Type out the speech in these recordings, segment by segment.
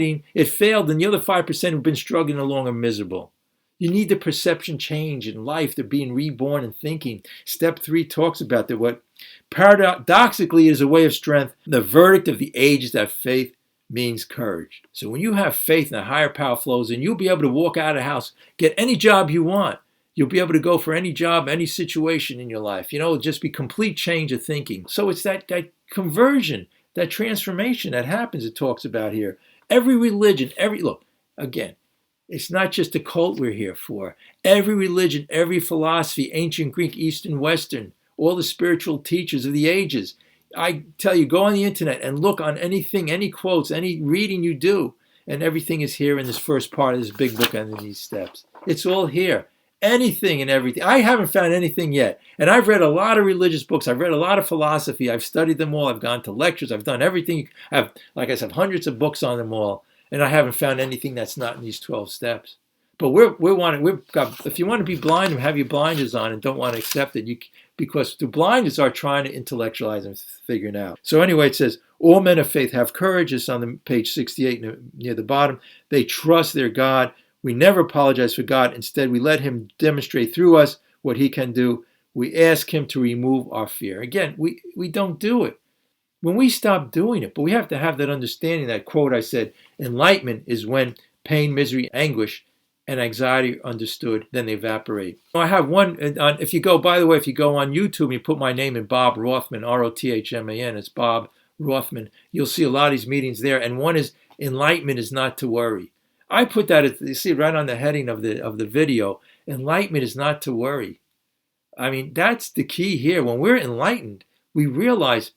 it failed, and the other 5% who've been struggling along are miserable. You need the perception change in life. They're being reborn and thinking. Step 3 talks about that. What paradoxically is a way of strength. The verdict of the age is that faith means courage. So when you have faith and a higher power flows in, you'll be able to walk out of the house, get any job you want. You'll be able to go for any job, any situation in your life. It'll just be complete change of thinking. So it's that conversion, that transformation that happens, it talks about here. Every religion, look, again, it's not just a cult we're here for. Every religion, every philosophy, ancient Greek, Eastern, Western, all the spiritual teachers of the ages. I tell you, go on the internet and look on anything, any quotes, any reading you do, and everything is here in this first part of this big book under these steps. It's all here. Anything and everything. I haven't found anything yet. And I've read a lot of religious books. I've read a lot of philosophy. I've studied them all. I've gone to lectures. I've done everything. I have, like I said, hundreds of books on them all. And I haven't found anything that's not in these 12 steps. But if you want to be blind and have your blinders on and don't want to accept it, because the blinders are trying to intellectualize and figure it out. So anyway, it says, all men of faith have courage. It's on the page 68 near the bottom. They trust their God. We never apologize for God. Instead, we let him demonstrate through us what he can do. We ask him to remove our fear. Again, we don't do it. When we stop doing it, but we have to have that understanding, that quote I said, enlightenment is when pain, misery, anguish, and anxiety are understood, then they evaporate. I have one, if you go on YouTube and you put my name in Bob Rothman, Rothman, it's Bob Rothman, you'll see a lot of these meetings there, and one is enlightenment is not to worry. I put that, you see right on the heading of the video, enlightenment is not to worry. I mean, that's the key here. When we're enlightened, we realize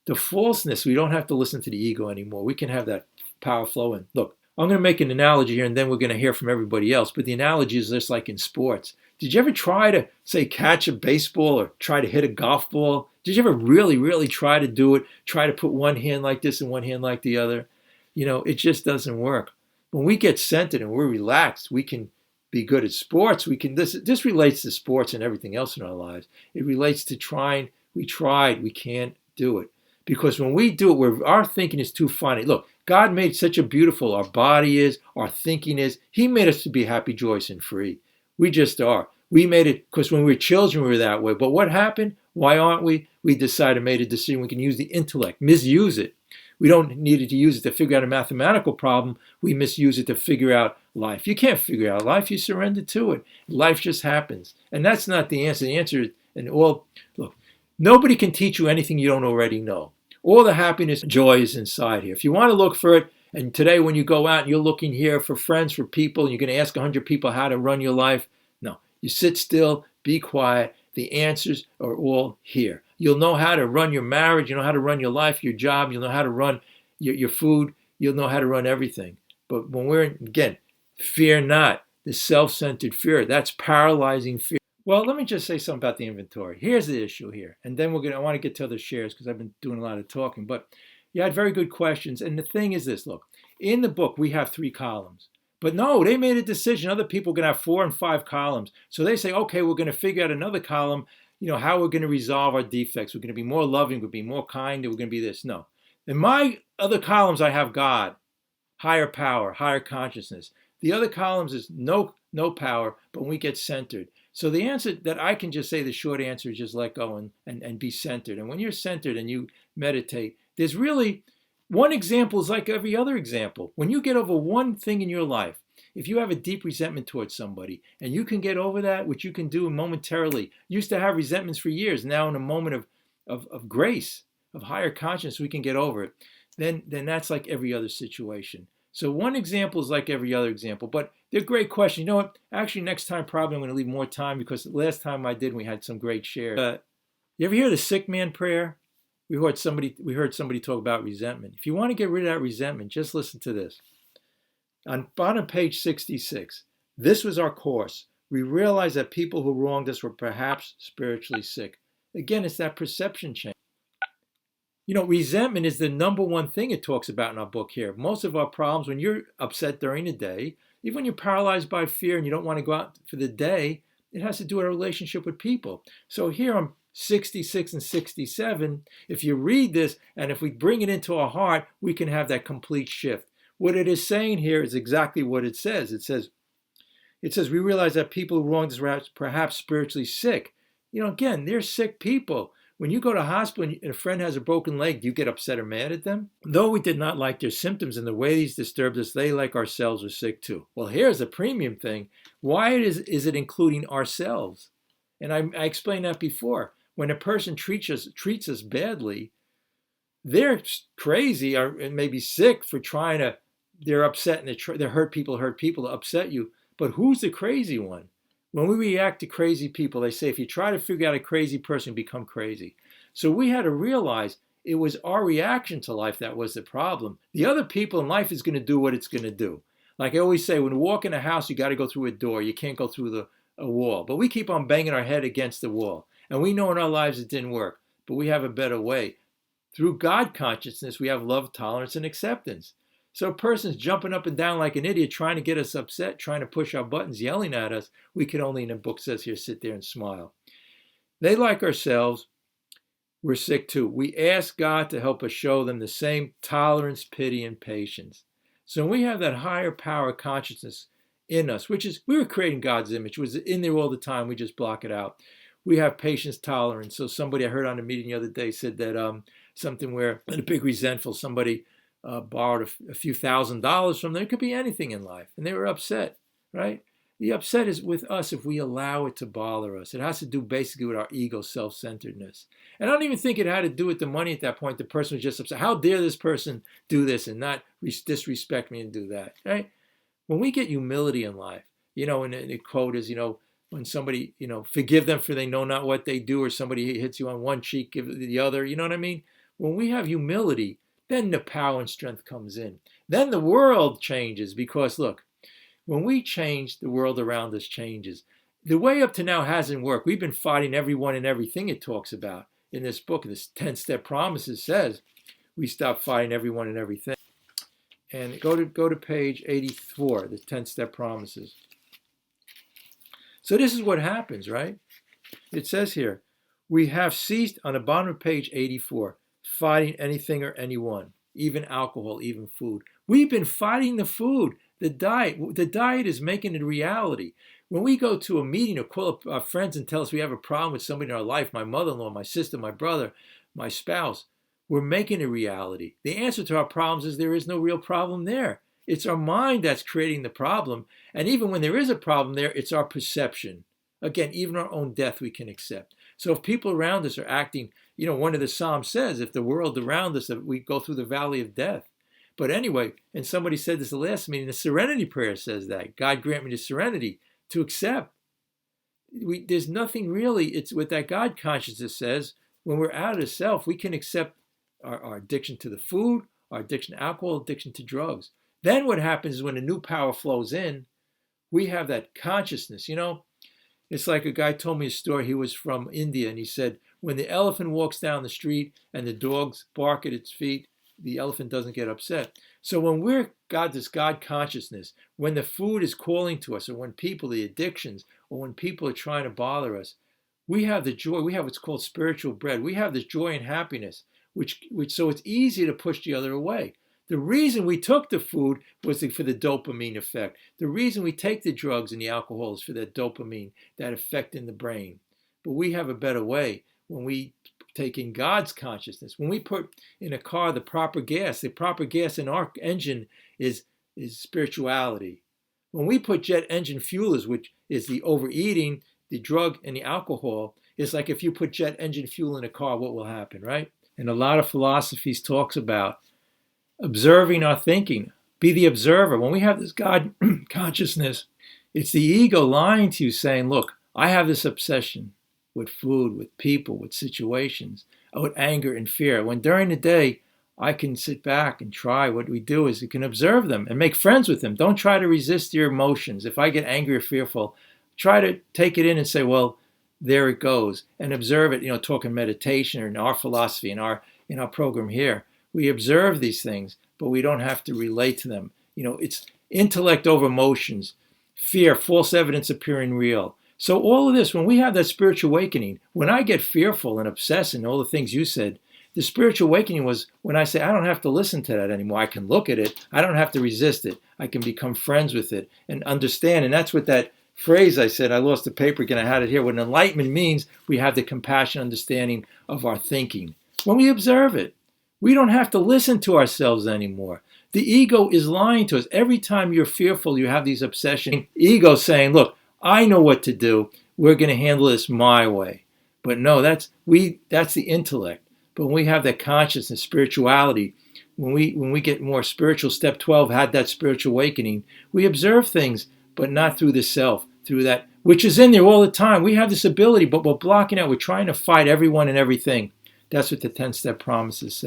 the falseness. We don't have to listen to the ego anymore. We can have that power flow in. Look, I'm going to make an analogy here, and then we're going to hear from everybody else. But the analogy is just like in sports. Did you ever try to, say, catch a baseball or try to hit a golf ball? Did you ever really, really try to do it? Try to put one hand like this and one hand like the other? It just doesn't work. When we get centered and we're relaxed, we can be good at sports. This relates to sports and everything else in our lives. It relates to trying. We tried. We can't do it. Because when we do it, our thinking is too funny. Look, God made such a beautiful, our body is, our thinking is. He made us to be happy, joyous, and free. We just are. We made it because when we were children, we were that way. But what happened? Why aren't we? We made a decision. We can use the intellect, misuse it. We don't need to use it to figure out a mathematical problem. We misuse it to figure out life. You can't figure out life. You surrender to it. Life just happens. And that's not the answer. The answer is, look, nobody can teach you anything you don't already know. All the happiness and joy is inside here. If you want to look for it, and today when you go out and you're looking here for friends, for people, and you're going to ask 100 people how to run your life, no. You sit still, be quiet. The answers are all here. You'll know how to run your marriage. You'll know how to run your life, your job. You'll know how to run your food. You'll know how to run everything. But when again, fear not. The self-centered fear, that's paralyzing fear. Well, let me just say something about the inventory. Here's the issue here. And then I want to get to other shares because I've been doing a lot of talking. But you had very good questions. And the thing is this, look, in the book, we have 3 columns. But no, they made a decision. Other people are going to have 4 and 5 columns. So they say, okay, we're going to figure out another column, how we're going to resolve our defects. We're going to be more loving. We're going to be more kind. We're going to be this. No. In my other columns, I have God, higher power, higher consciousness. The other columns is no power, but when we get centered. So the answer that I can just say, the short answer is just let go and be centered. And when you're centered and you meditate, there's really one example is like every other example. When you get over one thing in your life, if you have a deep resentment towards somebody and you can get over that, which you can do momentarily, used to have resentments for years, now in a moment of grace, of higher consciousness, we can get over it. Then that's like every other situation. So one example is like every other example, but they're great questions. You know what? Actually, next time probably I'm going to leave more time because the last time I did, we had some great shares. You ever hear the sick man prayer? We heard somebody talk about resentment. If you want to get rid of that resentment, just listen to this. On bottom page 66, this was our course. We realized that people who wronged us were perhaps spiritually sick. Again, it's that perception change. Resentment is the number one thing it talks about in our book here. Most of our problems, when you're upset during the day, even when you're paralyzed by fear and you don't want to go out for the day, it has to do with our relationship with people. So here on 66 and 67, if you read this and if we bring it into our heart, we can have that complete shift. What it is saying here is exactly what it says. It says, we realize that people who wronged us are perhaps spiritually sick. Again, they're sick people. When you go to hospital and a friend has a broken leg, do you get upset or mad at them? Though we did not like their symptoms and the way these disturbed us, they, like ourselves, were sick too. Well, here's a premium thing. Why is it including ourselves? And I explained that before. When a person treats us badly, they're crazy or maybe sick for they're upset and they hurt people to upset you. But who's the crazy one? When we react to crazy people, they say, if you try to figure out a crazy person, become crazy. So we had to realize it was our reaction to life that was the problem. The other people in life is going to do what it's going to do. Like I always say, when you walk in a house, you got to go through a door. You can't go through a wall. But we keep on banging our head against the wall. And we know in our lives it didn't work. But we have a better way. Through God consciousness, we have love, tolerance, and acceptance. So a person's jumping up and down like an idiot, trying to get us upset, trying to push our buttons, yelling at us. We can only, in the book says here, sit there and smile. They, like ourselves, we're sick too. We ask God to help us show them the same tolerance, pity, and patience. So when we have that higher power consciousness in us, which is, we were creating God's image, it was in there all the time, we just block it out. We have patience, tolerance. So somebody I heard on a meeting the other day said that something where, a big resentful, somebody borrowed a few $1,000s from them. It could be anything in life. And they were upset, right? The upset is with us if we allow it to bother us. It has to do basically with our ego, self-centeredness. And I don't even think it had to do with the money at that point. The person was just upset. How dare this person do this and not disrespect me and do that, right? When we get humility in life, and the quote is, when somebody, forgive them for they know not what they do, or somebody hits you on one cheek, give the other, you know what I mean? When we have humility, then the power and strength comes in. Then the world changes because, look, when we change, the world around us changes. The way up to now hasn't worked. We've been fighting everyone and everything it talks about. In this book, this 10-step promises says we stop fighting everyone and everything. And go to page 84, the 10-step promises. So this is what happens, right? It says here, we have ceased, on the bottom of page 84, fighting anything or anyone, even alcohol, even food. We've been fighting the food, the diet. The diet is making it a reality. When we go to a meeting or call up our friends and tell us we have a problem with somebody in our life, my mother-in-law, my sister, my brother, my spouse, we're making it a reality. The answer to our problems is there is no real problem there. It's our mind that's creating the problem. And even when there is a problem there, it's our perception. Again, even our own death we can accept. So if people around us are acting, one of the Psalms says, if the world around us, we go through the valley of death. But anyway, and somebody said this the last meeting, the serenity prayer says that. God grant me the serenity to accept. There's nothing really, it's what that God consciousness says, when we're out of the self, we can accept our addiction to the food, our addiction to alcohol, addiction to drugs. Then what happens is when a new power flows in, we have that consciousness. It's like a guy told me a story. He was from India, and he said, when the elephant walks down the street and the dogs bark at its feet, the elephant doesn't get upset. So when we're this God consciousness, when the food is calling to us, or when people, the addictions, or when people are trying to bother us, we have the joy. We have what's called spiritual bread. We have this joy and happiness, which so it's easy to push the other away. The reason we took the food was for the dopamine effect. The reason we take the drugs and the alcohol is for that dopamine, that effect in the brain. But we have a better way when we take in God's consciousness. When we put in a car the proper gas in our engine is spirituality. When we put jet engine fuelers, which is the overeating, the drug, and the alcohol, it's like if you put jet engine fuel in a car, what will happen, right? And a lot of philosophies talks about observing our thinking. Be the observer. When we have this God consciousness, it's the ego lying to you saying, look, I have this obsession with food, with people, with situations, with anger and fear. When during the day, I can sit back and try. What we do is you can observe them and make friends with them. Don't try to resist your emotions. If I get angry or fearful, try to take it in and say, well, there it goes, and observe it, talking meditation or in our philosophy, in our program here. We observe these things, but we don't have to relate to them. It's intellect over emotions, fear, false evidence appearing real. So all of this, when we have that spiritual awakening, when I get fearful and obsessed and all the things you said, The spiritual awakening was when I say, I don't have to listen to that anymore. I can look at it. I don't have to resist it. I can become friends with it and understand. And that's what that phrase I said, I lost the paper again, I had it here. What enlightenment means, we have the compassion, understanding of our thinking. When we observe it, we don't have to listen to ourselves anymore. The ego is lying to us. Every time you're fearful, you have these obsessions. Ego saying, look, I know what to do. We're going to handle this my way. But no, that's the intellect. But when we have that consciousness, spirituality, when we get more spiritual, step 12 had that spiritual awakening, we observe things, but not through the self, through that, which is in there all the time. We have this ability, but we're blocking out. We're trying to fight everyone and everything. That's what the 10-step promises say.